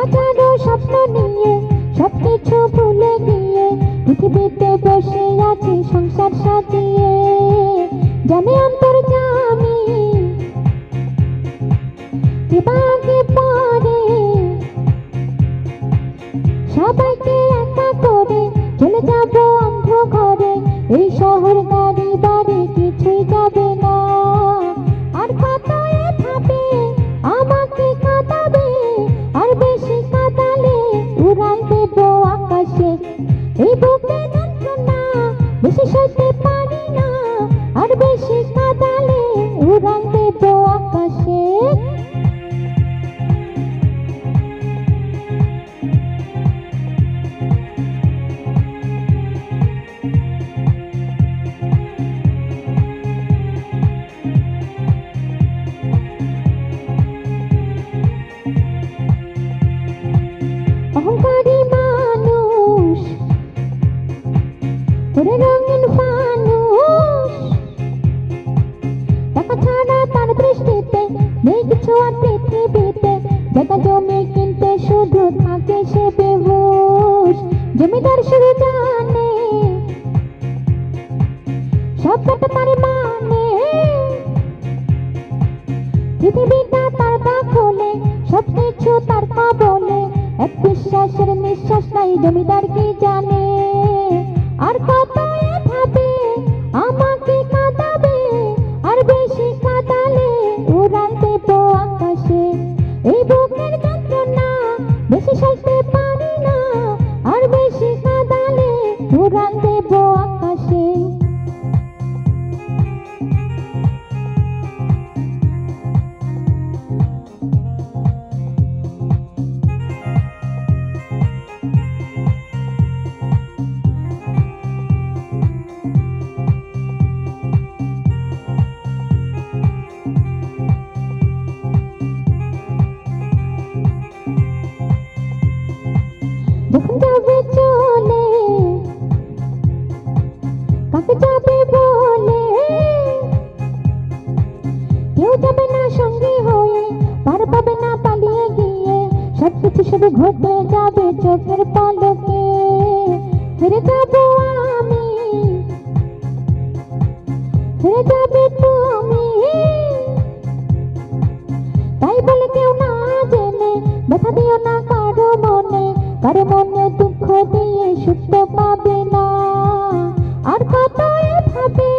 হাজারো স্বপ্ন নিয়ে সবকিছু ভুলে গিয়ে পৃথিবীতে বসে আছি সংসার সাজিয়ে। জানে অন্তর্যামী বিভাগে পড়ে সবাইকে একা করে চলে যাব অন্ধ ঘরে। এই শহর গাড়ি বাড়ি কিছুই যাবে না। আর কত এভাবে আমাকে কাঁদাবে, আর বেশি কাঁদালে উড়াল দেব আকাশে। এই বুকে যন্ত্রণা বেশি সইতে পারি না, আর বেশি কাঁদালে উড়াল দেব আকাশে। অহংকারী মানুষ ওরে রঙিন ফানুষ, টাকা ছাড়া তার দৃষ্টিতে নেই কিছু আর পৃথিবীতে। জায়গা জমি কিনতে শুধু থাকে সে বেহুশ। জমিদার শুধু জানে সব কথা তার মানে, পৃথিবীটা তার দখলে সবকিছু তার কবলে। এক বিশ্বাসের নিঃশ্বাস নাই জমিদার কি জানে। আর কত এভাবে আমাকে কাঁদাবে, আর বেশি কাঁদালে উড়াল দেব আকাশে। এই বুকের যন্ত্রণা বেশি সইতে পারি না, আর বেশি কাঁদালে উড়াল দেব আকাশে। যখন যাবে চলে কাকে যাবে বলে, কেউ যাবে না সঙ্গী হয়ে, পার পাবে না পালিয়ে গিয়ে। সবকিছু শুধু ঘটে যাবে চোখের পলকে। হেরে যাব আমি, হেরে যাবে তুমি, তাই বলে কেউ না জেনে ব্যথা দিও না কারো মনে। কারো মনে দুঃখ দিয়ে সুখ তো পাবে না। আর কত এভাবে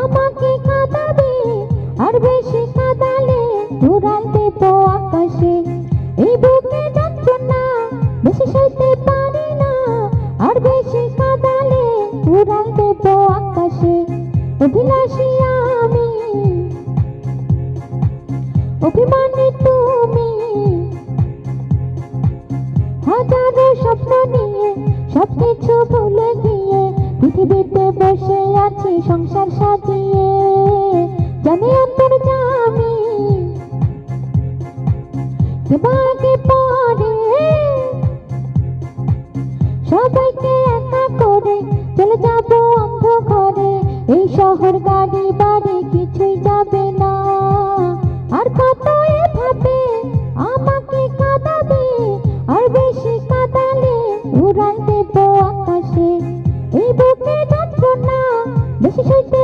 আমাকে কাঁদাবে, আর বেশি কাঁদালে উড়াল দেব আকাশে। এই বুকে যন্ত্রণা বেশি সইতে পারি না, আর বেশি কাঁদালে উড়াল দেব আকাশে। অভিলাষী আমি, অভিমানী তুমি, হাজারো স্বপ্ন নিয়ে সবকিছু ভুলে গিয়ে পৃথিবীতে বসে আছি সংসার সাজিয়ে। জানে অন্তর্যামী বিভাগে পড়ে সবাইকে একা করে চলে যাব অন্ধ ঘরে। এই শহর গাড়ি বাড়ি কিছুই যাবে না। আর কত এভাবে আমাকে কাঁদাবে, আর বেশি কাঁদালে উড়াল দেব আকাশে। এই বুকে যন্ত্রণা বেশি সইতে